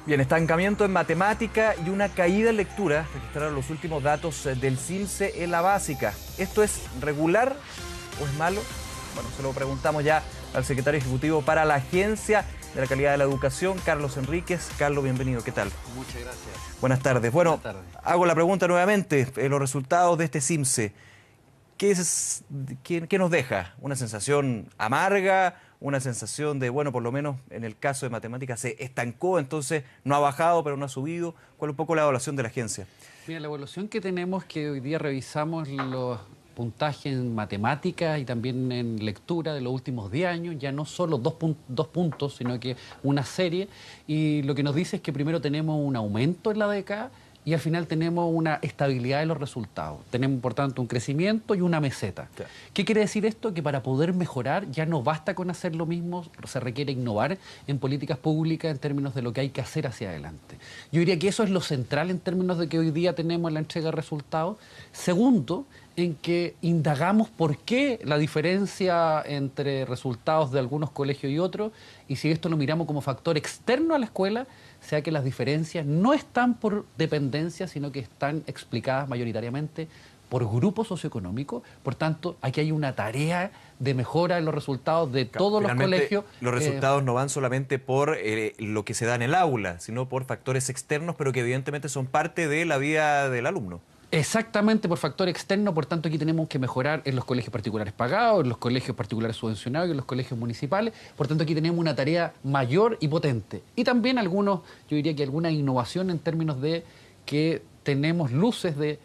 Bien, estancamiento en matemática y una caída en lectura registraron los últimos datos del CIMSE en la básica. ¿Esto es regular o es malo? Bueno, se lo preguntamos ya al secretario ejecutivo para la Agencia de la Calidad de la Educación, Carlos Enríquez. Carlos, bienvenido, ¿qué tal? Muchas gracias. Buenas tardes. Bueno, Buenas tardes. hago la pregunta nuevamente. Los resultados de este CIMSE, ¿qué nos deja? ¿Una sensación amarga? ¿Una sensación de, bueno, por lo menos en el caso de matemáticas se estancó, entonces no ha bajado, pero no ha subido? ¿Cuál es un poco la evaluación de la agencia? Mira, la evaluación que tenemos, que hoy día revisamos los puntajes en matemáticas y también en lectura de los últimos 10 años, ya no solo dos puntos, sino que una serie, y lo que nos dice es que primero tenemos un aumento en la década y al final tenemos una estabilidad de los resultados. Tenemos, por tanto, un crecimiento y una meseta. Claro. ¿Qué quiere decir esto? Que para poder mejorar ya no basta con hacer lo mismo, se requiere innovar en políticas públicas en términos de lo que hay que hacer hacia adelante. Yo diría que eso es lo central en términos de que hoy día tenemos la entrega de resultados. Segundo, en que indagamos por qué la diferencia entre resultados de algunos colegios y otros, y si esto lo miramos como factor externo a la escuela, sea que las diferencias no están por dependencia, sino que están explicadas mayoritariamente por grupos socioeconómicos. Por tanto, aquí hay una tarea de mejora en los resultados de todos los colegios. Los resultados no van solamente por lo que se da en el aula, sino por factores externos, pero que evidentemente son parte de la vida del alumno. Exactamente, por factor externo. Por tanto, aquí tenemos que mejorar en los colegios particulares pagados, en los colegios particulares subvencionados y en los colegios municipales. Por tanto, aquí tenemos una tarea mayor y potente. Y también algunos, yo diría que alguna innovación en términos de que tenemos luces de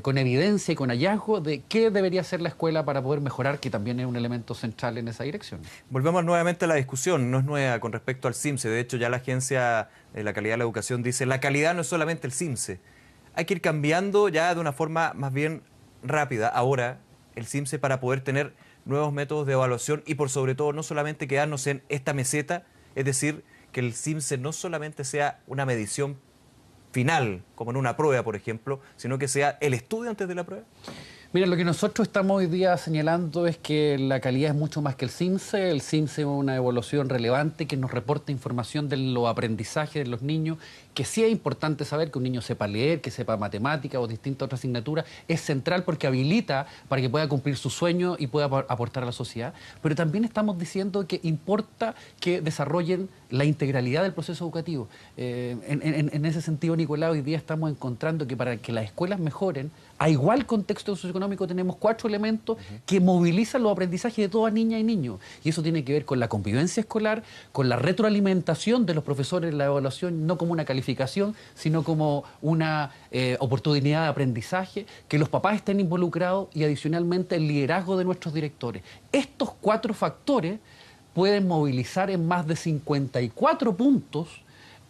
con evidencia y con hallazgo de qué debería hacer la escuela para poder mejorar, que también es un elemento central en esa dirección. Volvemos nuevamente a la discusión, no es nueva con respecto al CIMSE. De hecho, ya la Agencia de la Calidad de la Educación dice la calidad no es solamente el CIMSE. Hay que ir cambiando ya de una forma más bien rápida ahora el CIMSE para poder tener nuevos métodos de evaluación y por sobre todo no solamente quedarnos en esta meseta, es decir, que el CIMSE no solamente sea una medición final, como en una prueba, por ejemplo, sino que sea el estudio antes de la prueba. Mira, lo que nosotros estamos hoy día señalando es que la calidad es mucho más que el CIMSE. El CIMSE es una evaluación relevante que nos reporta información de los aprendizajes de los niños, que sí es importante saber que un niño sepa leer, que sepa matemática o distintas otras asignaturas. Es central porque habilita para que pueda cumplir su sueño y pueda aportar a la sociedad. Pero también estamos diciendo que importa que desarrollen la integralidad del proceso educativo. En ese sentido, Nicolás, hoy día estamos encontrando que para que las escuelas mejoren, a igual contexto socioeconómico, tenemos 4 elementos que movilizan los aprendizajes de toda niña y niño. Y eso tiene que ver con la convivencia escolar, con la retroalimentación de los profesores en la evaluación, no como una calificación, sino como una oportunidad de aprendizaje, que los papás estén involucrados y adicionalmente el liderazgo de nuestros directores. Estos 4 factores pueden movilizar en más de 54 puntos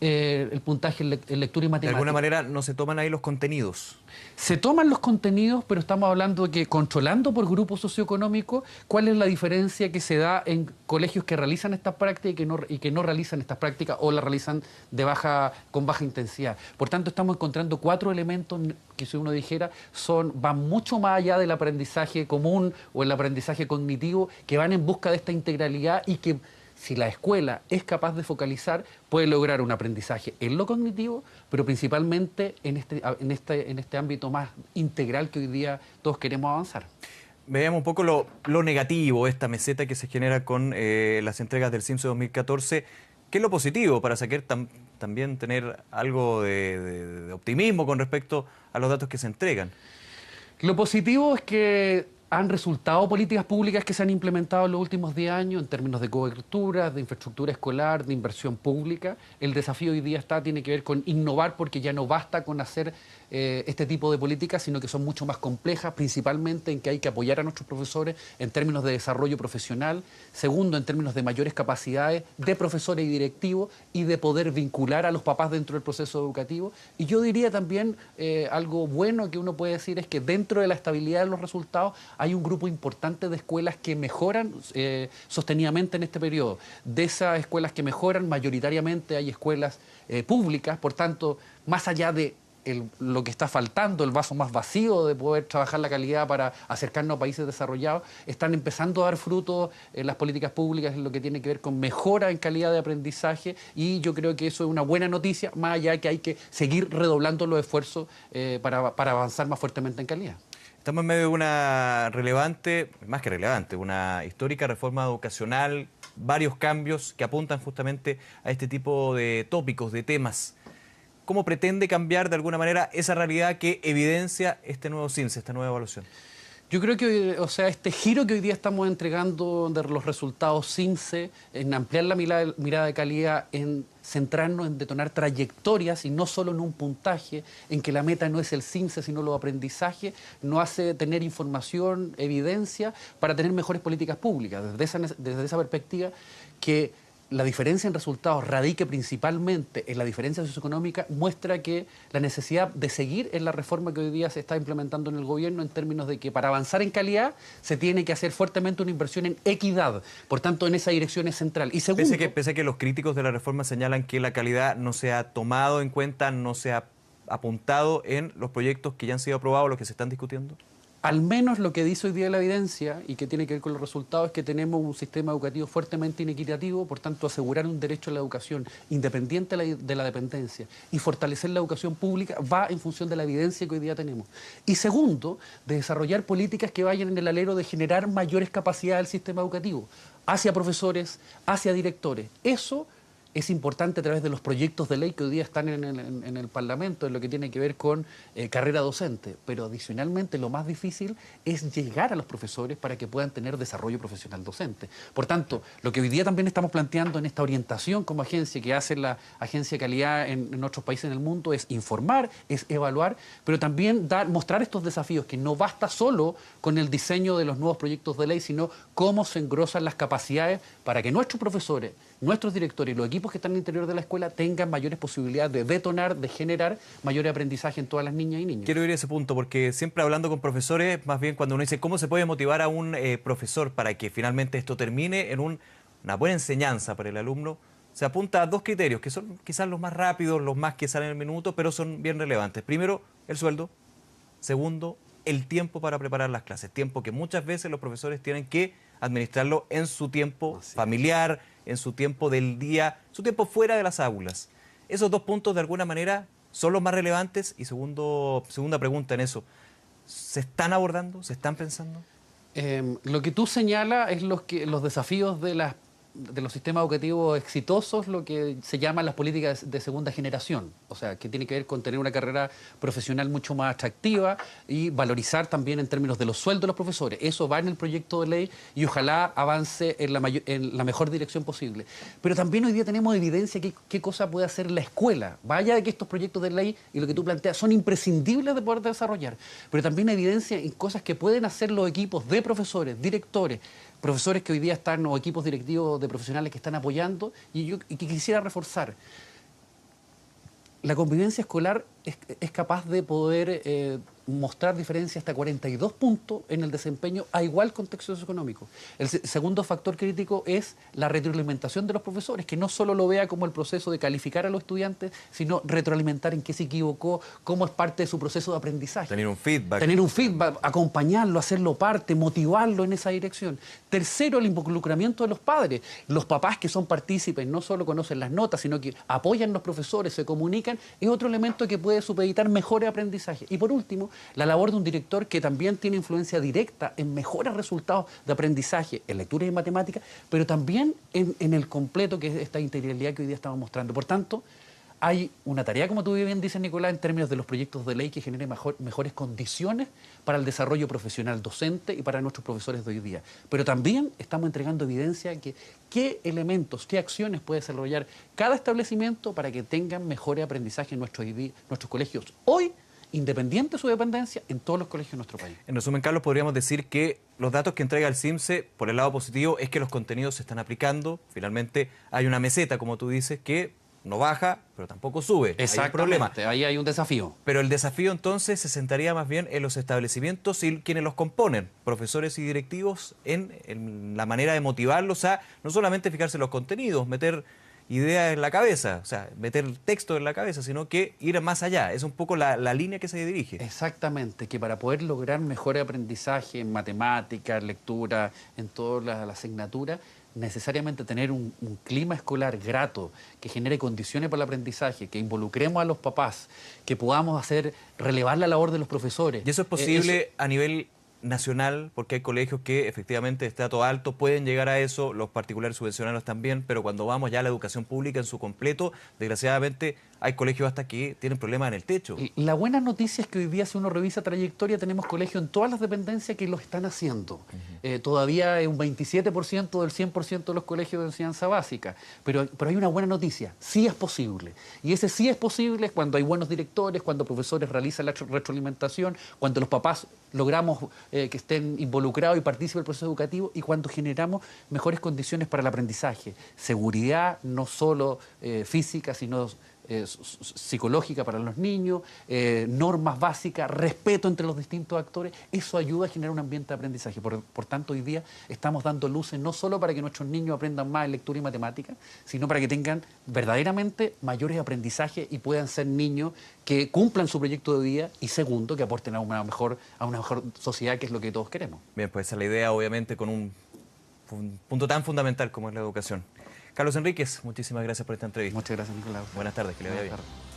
el puntaje en lectura y matemática. De alguna manera no se toman ahí los contenidos. Se toman los contenidos, pero estamos hablando de que controlando por grupo socioeconómico, ¿cuál es la diferencia que se da en colegios que realizan estas prácticas y que no realizan estas prácticas o las realizan con baja intensidad? Por tanto, estamos encontrando 4 elementos que, si uno dijera, van mucho más allá del aprendizaje común o el aprendizaje cognitivo, que van en busca de esta integralidad y que, si la escuela es capaz de focalizar, puede lograr un aprendizaje en lo cognitivo, pero principalmente en este ámbito más integral que hoy día todos queremos avanzar. Veamos un poco lo negativo, esta meseta que se genera con las entregas del CIMSE 2014. ¿Qué es lo positivo para también tener algo de optimismo con respecto a los datos que se entregan? Lo positivo es que han resultado políticas públicas que se han implementado en los últimos 10 años en términos de cobertura, de infraestructura escolar, de inversión pública. El desafío hoy día tiene que ver con innovar, porque ya no basta con hacer este tipo de políticas, sino que son mucho más complejas, principalmente en que hay que apoyar a nuestros profesores en términos de desarrollo profesional. Segundo, en términos de mayores capacidades de profesores y directivos y de poder vincular a los papás dentro del proceso educativo. Y yo diría también algo bueno que uno puede decir es que dentro de la estabilidad de los resultados hay un grupo importante de escuelas que mejoran sostenidamente en este periodo. De esas escuelas que mejoran, mayoritariamente hay escuelas públicas. Por tanto, más allá de lo que está faltando, el vaso más vacío de poder trabajar la calidad para acercarnos a países desarrollados, están empezando a dar frutos en las políticas públicas en lo que tiene que ver con mejora en calidad de aprendizaje, y yo creo que eso es una buena noticia, más allá de que hay que seguir redoblando los esfuerzos para avanzar más fuertemente en calidad. Estamos en medio de una relevante, más que relevante, una histórica reforma educacional, varios cambios que apuntan justamente a este tipo de tópicos, de temas. ¿Cómo pretende cambiar de alguna manera esa realidad que evidencia este nuevo CIMSE, esta nueva evaluación? Yo creo que, o sea, este giro que hoy día estamos entregando de los resultados CIMSE, en ampliar la mirada de calidad, en centrarnos en detonar trayectorias y no solo en un puntaje, en que la meta no es el CIMSE sino los aprendizajes, nos hace tener información, evidencia para tener mejores políticas públicas. Desde esa perspectiva, que la diferencia en resultados radique principalmente en la diferencia socioeconómica, muestra que la necesidad de seguir en la reforma que hoy día se está implementando en el gobierno, en términos de que para avanzar en calidad se tiene que hacer fuertemente una inversión en equidad. Por tanto, en esa dirección es central. Y segundo, pese a que los críticos de la reforma señalan que la calidad no se ha tomado en cuenta, no se ha apuntado en los proyectos que ya han sido aprobados, los que se están discutiendo. Al menos lo que dice hoy día la evidencia y que tiene que ver con los resultados es que tenemos un sistema educativo fuertemente inequitativo, por tanto asegurar un derecho a la educación independiente de la dependencia y fortalecer la educación pública va en función de la evidencia que hoy día tenemos. Y segundo, de desarrollar políticas que vayan en el alero de generar mayores capacidades del sistema educativo, hacia profesores, hacia directores. Eso es importante a través de los proyectos de ley que hoy día están en el Parlamento, en lo que tiene que ver con carrera docente. Pero adicionalmente lo más difícil es llegar a los profesores para que puedan tener desarrollo profesional docente. Por tanto, lo que hoy día también estamos planteando en esta orientación como agencia que hace la Agencia de Calidad en otros países en el mundo es informar, es evaluar, pero también mostrar estos desafíos, que no basta solo con el diseño de los nuevos proyectos de ley, sino cómo se engrosan las capacidades para que nuestros profesores, nuestros directores y los equipos que están en el interior de la escuela tengan mayores posibilidades de detonar, de generar mayor aprendizaje en todas las niñas y niños. Quiero ir a ese punto porque siempre hablando con profesores, más bien cuando uno dice cómo se puede motivar a un profesor para que finalmente esto termine en una buena enseñanza para el alumno, se apunta a dos criterios que son quizás los más rápidos, los más que salen en el minuto, pero son bien relevantes. Primero, el sueldo. Segundo, el tiempo para preparar las clases. Tiempo que muchas veces los profesores tienen que administrarlo en su tiempo familiar, en su tiempo del día, su tiempo fuera de las aulas. Esos dos puntos de alguna manera son los más relevantes. Y segunda pregunta en eso, ¿se están abordando? ¿Se están pensando? Lo que tú señalas es los desafíos de los sistemas educativos exitosos, lo que se llaman las políticas de segunda generación, o sea, que tiene que ver con tener una carrera profesional mucho más atractiva y valorizar también en términos de los sueldos de los profesores. Eso va en el proyecto de ley y ojalá avance en la mejor dirección posible. Pero también hoy día tenemos evidencia de qué cosa puede hacer la escuela. Vaya de que estos proyectos de ley y lo que tú planteas son imprescindibles de poder desarrollar, pero también evidencia en cosas que pueden hacer los equipos de profesores, directores, profesores que hoy día están, o equipos directivos de profesionales que están apoyando, y que quisiera reforzar. La convivencia escolar es capaz de poder mostrar diferencia hasta 42 puntos en el desempeño a igual contexto socioeconómico. El segundo factor crítico es la retroalimentación de los profesores, que no solo lo vea como el proceso de calificar a los estudiantes, sino retroalimentar en qué se equivocó, cómo es parte de su proceso de aprendizaje. Tener un feedback. Tener un feedback, acompañarlo, hacerlo parte, motivarlo en esa dirección. Tercero, el involucramiento de los padres. Los papás que son partícipes no solo conocen las notas, sino que apoyan a los profesores, se comunican, es otro elemento que puede supeditar mejores aprendizajes. Y por último, la labor de un director que también tiene influencia directa en mejores resultados de aprendizaje en lectura y en matemáticas, pero también en el completo, que es esta integralidad que hoy día estamos mostrando. Por tanto, hay una tarea, como tú bien dices, Nicolás, en términos de los proyectos de ley que generen mejores condiciones para el desarrollo profesional docente y para nuestros profesores de hoy día. Pero también estamos entregando evidencia que qué elementos, qué acciones puede desarrollar cada establecimiento para que tengan mejores aprendizaje en nuestros colegios hoy, independiente de su dependencia, en todos los colegios de nuestro país. En resumen, Carlos, podríamos decir que los datos que entrega el CIMSE, por el lado positivo, es que los contenidos se están aplicando. Finalmente hay una meseta, como tú dices, que no baja, pero tampoco sube. Exactamente, hay un problema. Ahí hay un desafío. Pero el desafío entonces se centraría más bien en los establecimientos y quienes los componen, profesores y directivos, en la manera de motivarlos a no solamente fijarse en los contenidos, meter ideas en la cabeza, o sea, meter texto en la cabeza, sino que ir más allá. Es un poco la línea que se dirige. Exactamente, que para poder lograr mejor aprendizaje en matemáticas, lectura, en todas las asignaturas, necesariamente tener un clima escolar grato, que genere condiciones para el aprendizaje, que involucremos a los papás, que podamos hacer relevar la labor de los profesores. Y eso es posible a nivel nacional, porque hay colegios que efectivamente de estrato alto pueden llegar a eso, los particulares subvencionados también, pero cuando vamos ya a la educación pública en su completo, desgraciadamente hay colegios hasta que tienen problemas en el techo. La buena noticia es que hoy día, si uno revisa trayectoria, tenemos colegios en todas las dependencias que lo están haciendo. Todavía es un 27% del 100% de los colegios de enseñanza básica, pero hay una buena noticia, sí es posible. Y ese sí es posible es cuando hay buenos directores, cuando profesores realizan la retroalimentación, cuando los papás logramos que estén involucrados y participen del proceso educativo y cuando generamos mejores condiciones para el aprendizaje. Seguridad, no solo física, sino psicológica para los niños, normas básicas, respeto entre los distintos actores, eso ayuda a generar un ambiente de aprendizaje. Por tanto, hoy día estamos dando luces no solo para que nuestros niños aprendan más en lectura y matemática, sino para que tengan verdaderamente mayores aprendizajes y puedan ser niños que cumplan su proyecto de vida y segundo, que aporten a una mejor sociedad, que es lo que todos queremos. Bien, pues esa es la idea, obviamente, con un punto tan fundamental como es la educación. Carlos Enríquez, muchísimas gracias por esta entrevista. Muchas gracias, Nicolás. Buenas tardes, que le vaya bien. Buenas tardes.